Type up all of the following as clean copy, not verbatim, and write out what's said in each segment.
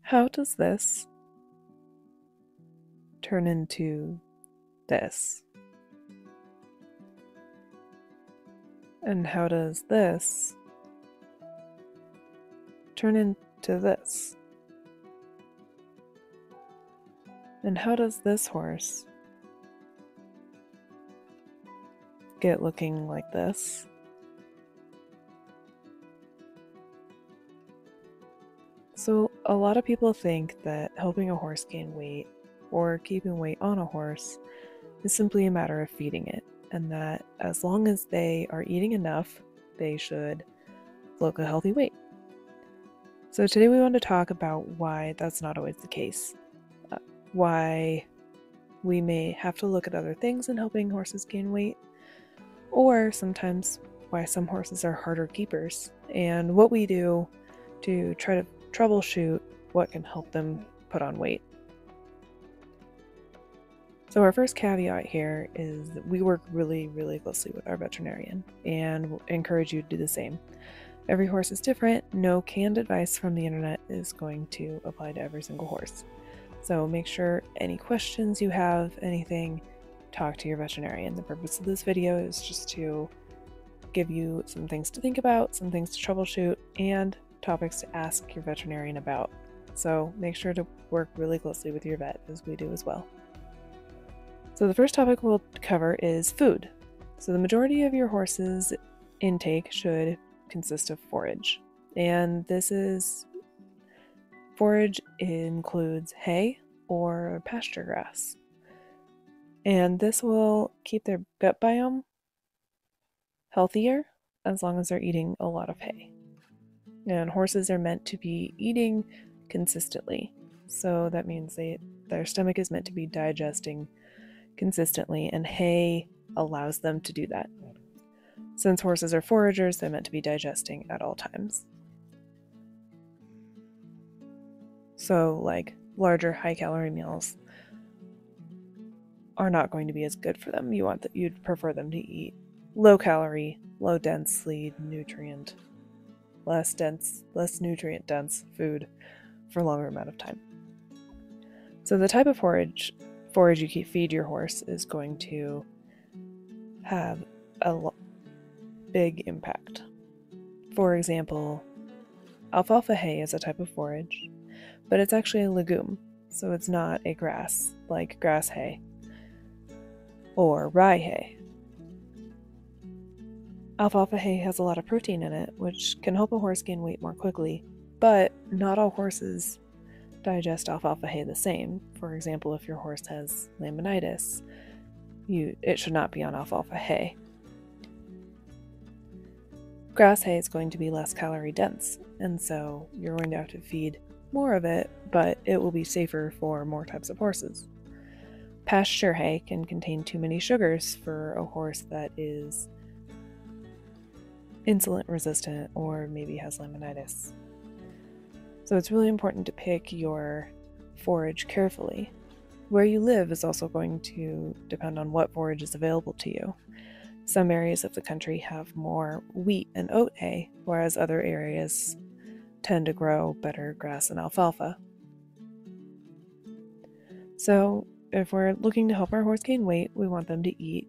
how does this turn into this? And how does this turn into this? And how does this horse get looking like this? So a lot of people think that helping a horse gain weight or keeping weight on a horse is simply a matter of feeding it, and that as long as they are eating enough, they should look a healthy weight. So today we want to talk about why that's not always the case, why we may have to look at other things in helping horses gain weight, or sometimes why some horses are harder keepers, and what we do to try to troubleshoot what can help them put on weight. So our first caveat here is that we work really, really closely with our veterinarian and we'll encourage you to do the same. Every horse is different. No canned advice from the internet is going to apply to every single horse. So make sure any questions you have, anything, talk to your veterinarian. The purpose of this video is just to give you some things to think about, some things to troubleshoot, and topics to ask your veterinarian about. So make sure to work really closely with your vet, as we do as well. So the first topic we'll cover is food. So the majority of your horse's intake should consist of forage. And forage includes hay or pasture grass. And this will keep their gut biome healthier as long as they're eating a lot of hay. And horses are meant to be eating consistently. So that means their stomach is meant to be digesting consistently, and hay allows them to do that. Since horses are foragers, they're meant to be digesting at all times. So like larger high-calorie meals are not going to be as good for them. You'd prefer them to eat low-calorie, low-densely nutrient, less nutrient-dense food for a longer amount of time. So the type of forage you feed your horse is going to have a big impact. For example, alfalfa hay is a type of forage, but it's actually a legume, so it's not a grass like grass hay or rye hay. Alfalfa hay has a lot of protein in it, which can help a horse gain weight more quickly, but not all horses digest alfalfa hay the same. For example, if your horse has laminitis, it should not be on alfalfa hay. Grass hay is going to be less calorie dense, and so you're going to have to feed more of it, but it will be safer for more types of horses. Pasture hay can contain too many sugars for a horse that is insulin resistant or maybe has laminitis. So it's really important to pick your forage carefully. Where you live is also going to depend on what forage is available to you. Some areas of the country have more wheat and oat hay, whereas other areas tend to grow better grass and alfalfa. So if we're looking to help our horse gain weight, we want them to eat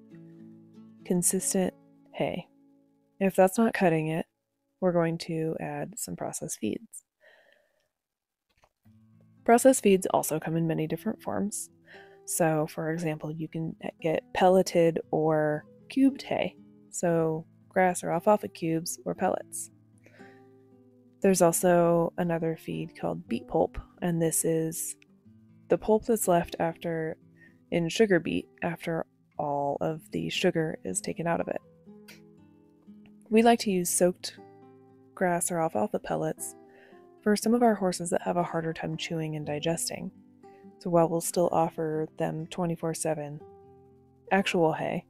consistent hay. If that's not cutting it, we're going to add some processed feeds. Processed feeds also come in many different forms. So, for example, you can get pelleted or cubed hay, so grass or alfalfa cubes or pellets. There's also another feed called beet pulp, and this is the pulp that's left in sugar beet after all of the sugar is taken out of it. We like to use soaked grass or alfalfa pellets for some of our horses that have a harder time chewing and digesting. So while we'll still offer them 24/7 actual hay,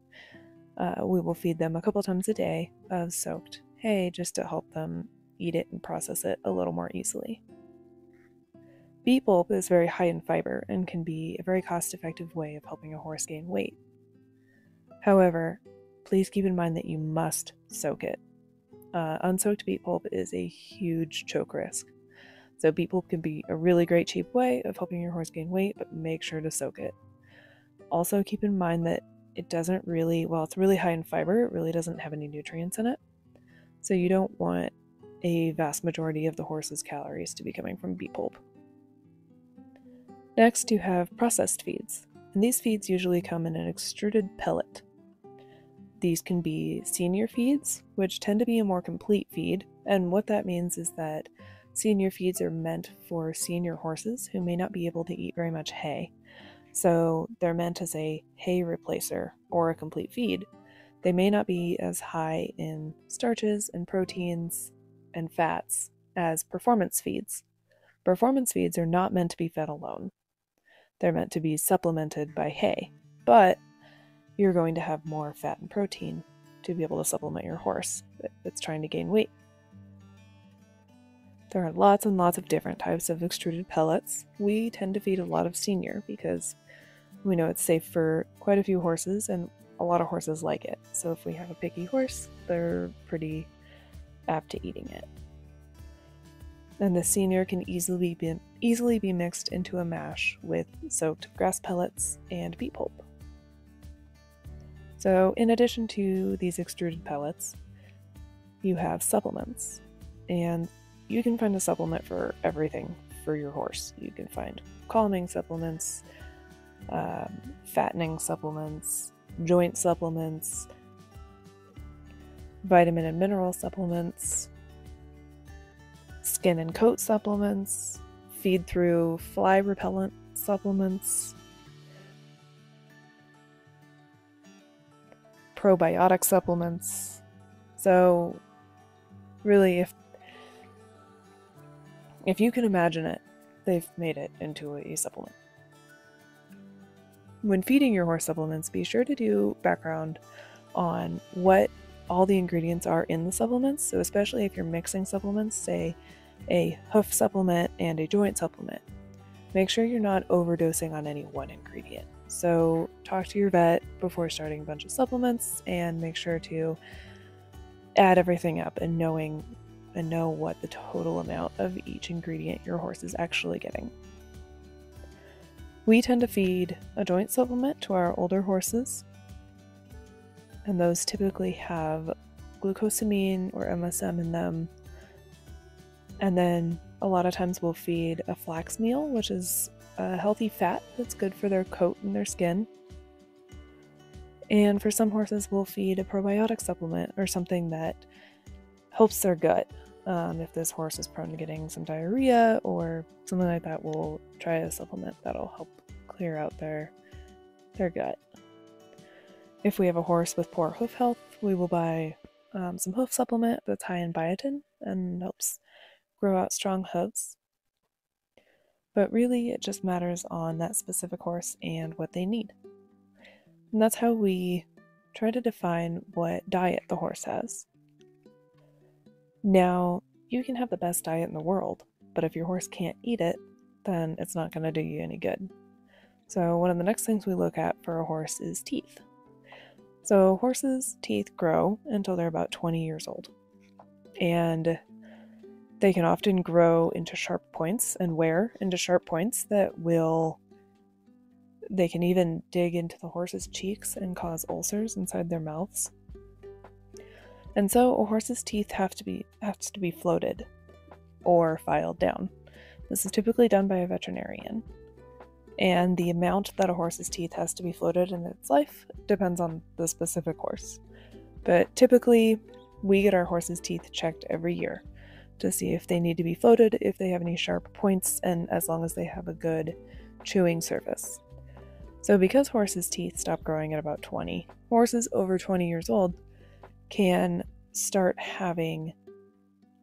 we will feed them a couple times a day of soaked hay just to help them eat it and process it a little more easily. Beet pulp is very high in fiber and can be a very cost-effective way of helping a horse gain weight. However, please keep in mind that you must soak it. Unsoaked beet pulp is a huge choke risk. So beet pulp can be a really great cheap way of helping your horse gain weight, but make sure to soak it. Also keep in mind that it doesn't really, while it's really high in fiber, it really doesn't have any nutrients in it. So you don't want a vast majority of the horse's calories to be coming from beet pulp. Next, you have processed feeds, and these feeds usually come in an extruded pellet. These can be senior feeds, which tend to be a more complete feed, and what that means is that senior feeds are meant for senior horses who may not be able to eat very much hay. So they're meant as a hay replacer or a complete feed. They may not be as high in starches and proteins and fats as performance feeds. Performance feeds are not meant to be fed alone. They're meant to be supplemented by hay, but you're going to have more fat and protein to be able to supplement your horse that's trying to gain weight. There are lots and lots of different types of extruded pellets. We tend to feed a lot of senior because we know it's safe for quite a few horses, and a lot of horses like it. So if we have a picky horse, they're pretty apt to eating it. And the senior can easily be mixed into a mash with soaked grass pellets and beet pulp. So in addition to these extruded pellets, you have supplements. And you can find a supplement for everything for your horse. You can find calming supplements, fattening supplements, joint supplements, vitamin and mineral supplements, skin and coat supplements, feed through fly repellent supplements, probiotic supplements. So really, if you can imagine it, they've made it into a supplement. When feeding your horse supplements, be sure to do background on what all the ingredients are in the supplements. So especially if you're mixing supplements, say a hoof supplement and a joint supplement, make sure you're not overdosing on any one ingredient. So talk to your vet before starting a bunch of supplements and make sure to add everything up and know what the total amount of each ingredient your horse is actually getting. We tend to feed a joint supplement to our older horses, and those typically have glucosamine or MSM in them. And then a lot of times we'll feed a flax meal, which is a healthy fat that's good for their coat and their skin. And for some horses, we'll feed a probiotic supplement or something that helps their gut. If this horse is prone to getting some diarrhea or something like that, we'll try a supplement that'll help clear out their gut. If we have a horse with poor hoof health, we will buy some hoof supplement that's high in biotin and helps grow out strong hooves. But really, it just matters on that specific horse and what they need. And that's how we try to define what diet the horse has. Now, you can have the best diet in the world, but if your horse can't eat it, then it's not going to do you any good. So one of the next things we look at for a horse is teeth. So horses' teeth grow until they're about 20 years old. And they can often grow into sharp points and wear into sharp points they can even dig into the horse's cheeks and cause ulcers inside their mouths. And so a horse's teeth has to be floated or filed down. This is typically done by a veterinarian. And the amount that a horse's teeth has to be floated in its life depends on the specific horse. But typically, we get our horse's teeth checked every year to see if they need to be floated, if they have any sharp points, and as long as they have a good chewing surface. So because horses' teeth stop growing at about 20, horses over 20 years old can start having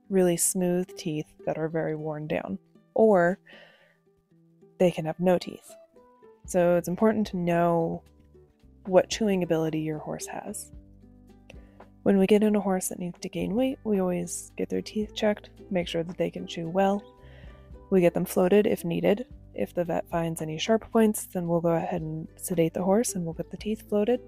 really smooth teeth that are very worn down, or they can have no teeth. So it's important to know what chewing ability your horse has. When we get in a horse that needs to gain weight, we always get their teeth checked, make sure that they can chew well. We get them floated if needed. If the vet finds any sharp points, then we'll go ahead and sedate the horse and we'll get the teeth floated.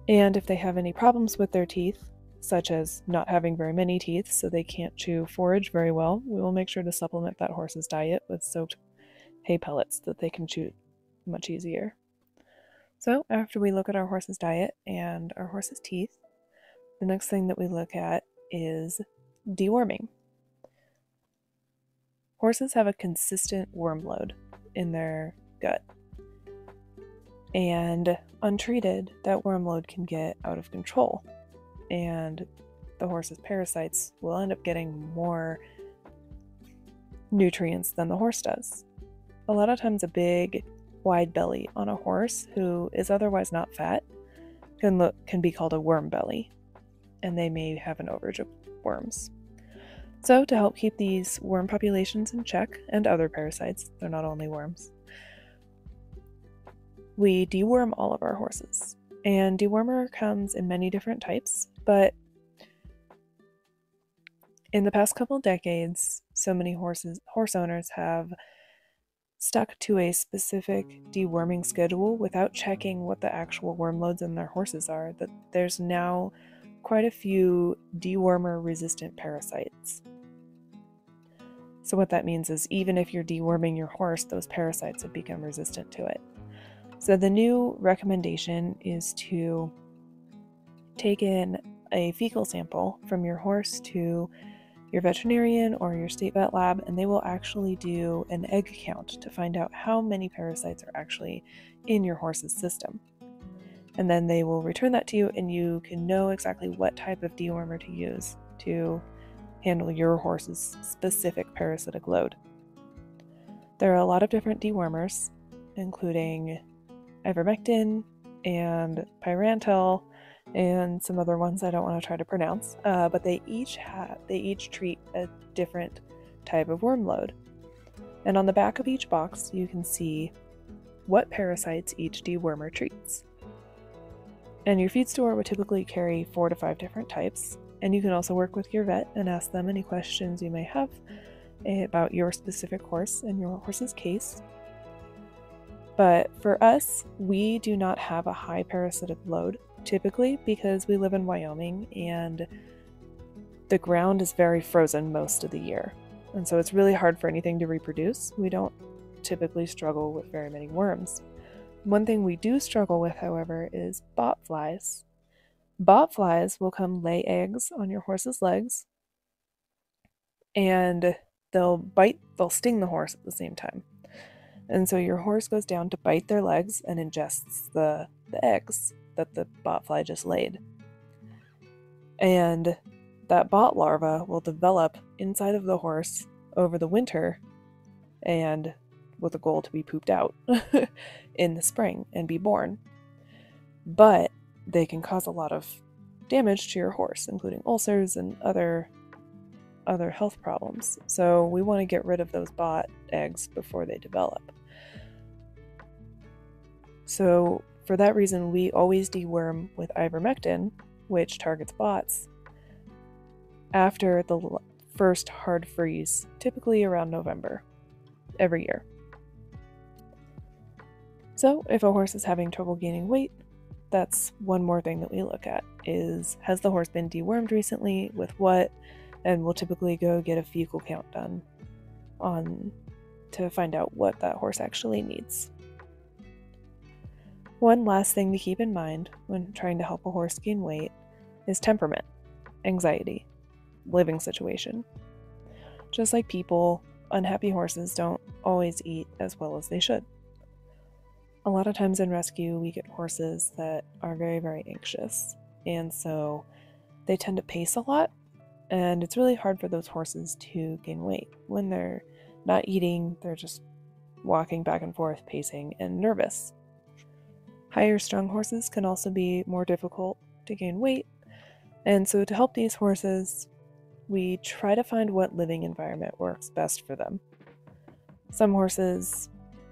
And if they have any problems with their teeth, such as not having very many teeth so they can't chew forage very well, we will make sure to supplement that horse's diet with soaked hay pellets that they can chew much easier. So after we look at our horse's diet and our horse's teeth, the next thing that we look at is deworming. Horses have a consistent worm load in their gut, and untreated, that worm load can get out of control, and the horse's parasites will end up getting more nutrients than the horse does. A lot of times a big, wide belly on a horse who is otherwise not fat can be called a worm belly, and they may have an overage of worms. So to help keep these worm populations in check, and other parasites, they're not only worms, we deworm all of our horses. And dewormer comes in many different types, but in the past couple decades, so many horse owners have stuck to a specific deworming schedule without checking what the actual worm loads in their horses are, that there's now quite a few dewormer resistant parasites. So what that means is even if you're deworming your horse, those parasites have become resistant to it. So the new recommendation is to take in a fecal sample from your horse to your veterinarian or your state vet lab, and they will actually do an egg count to find out how many parasites are actually in your horse's system. And then they will return that to you, and you can know exactly what type of dewormer to use to handle your horse's specific parasitic load. There are a lot of different dewormers, including ivermectin and pyrantel and some other ones I don't want to try to pronounce, but they each treat a different type of worm load. And on the back of each box, you can see what parasites each dewormer treats. And your feed store would typically carry 4 to 5 different types, and you can also work with your vet and ask them any questions you may have about your specific horse and your horse's case. But for us, we do not have a high parasitic load, typically because we live in Wyoming and the ground is very frozen most of the year. And so it's really hard for anything to reproduce. We don't typically struggle with very many worms. One thing we do struggle with, however, is bot flies. Bot flies will come lay eggs on your horse's legs, and they'll sting the horse at the same time. And so your horse goes down to bite their legs and ingests the eggs that the botfly just laid. And that bot larva will develop inside of the horse over the winter, and with a goal to be pooped out in the spring and be born. But they can cause a lot of damage to your horse, including ulcers and other health problems. So we want to get rid of those bot eggs before they develop. So for that reason, we always deworm with ivermectin, which targets bots, after the first hard freeze, typically around November, every year. So if a horse is having trouble gaining weight, that's one more thing that we look at, is has the horse been dewormed recently, with what, and we'll typically go get a fecal count done to find out what that horse actually needs. One last thing to keep in mind when trying to help a horse gain weight is temperament, anxiety, living situation. Just like people, unhappy horses don't always eat as well as they should. A lot of times in rescue, we get horses that are very, very anxious, and so they tend to pace a lot, and it's really hard for those horses to gain weight. When they're not eating, they're just walking back and forth, pacing, and nervous. Higher strung horses can also be more difficult to gain weight, and so to help these horses, we try to find what living environment works best for them. Some horses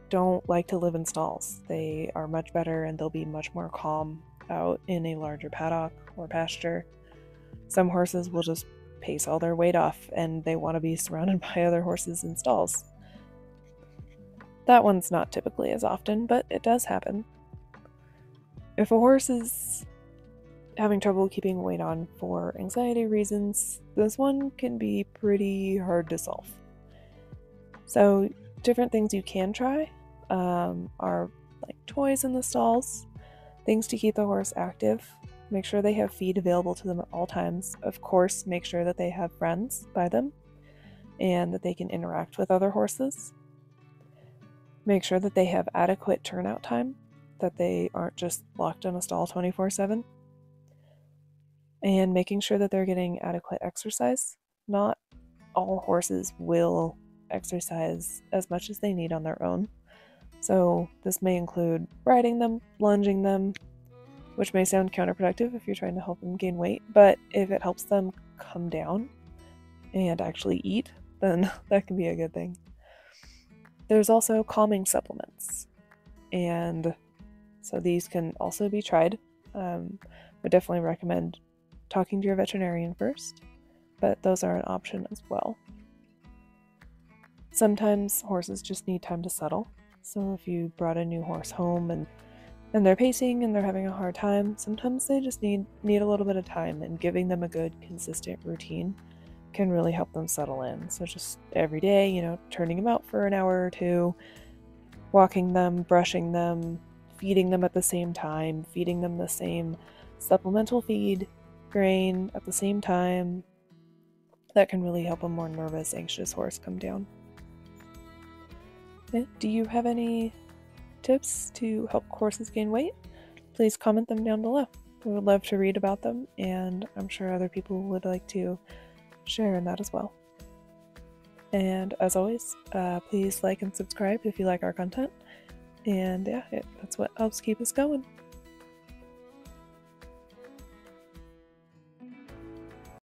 don't like to live in stalls. They are much better, and they'll be much more calm out in a larger paddock or pasture. Some horses will just pace all their weight off, and they want to be surrounded by other horses in stalls. That one's not typically as often, but it does happen. If a horse is having trouble keeping weight on for anxiety reasons, this one can be pretty hard to solve. So different things you can try are like toys in the stalls, things to keep the horse active. Make sure they have feed available to them at all times. Of course, make sure that they have friends by them and that they can interact with other horses. Make sure that they have adequate turnout time, that they aren't just locked in a stall 24/7. And making sure that they're getting adequate exercise. Not all horses will exercise as much as they need on their own. So this may include riding them, lunging them, which may sound counterproductive if you're trying to help them gain weight, but if it helps them come down and actually eat, then that can be a good thing. There's also calming supplements, and so these can also be tried. Would definitely recommend talking to your veterinarian first, but those are an option as well. Sometimes horses just need time to settle, so if you brought a new horse home and they're pacing and they're having a hard time, sometimes they just need a little bit of time, and giving them a good, consistent routine can really help them settle in. So just every day, turning them out for an hour or two, walking them, brushing them, feeding them at the same time, feeding them the same supplemental feed, grain at the same time. That can really help a more nervous, anxious horse come down. Do you have any tips to help horses gain weight? Please comment them down below. We would love to read about them, and I'm sure other people would like to share in that as well. And as always, please like and subscribe if you like our content. And yeah, that's what helps keep us going.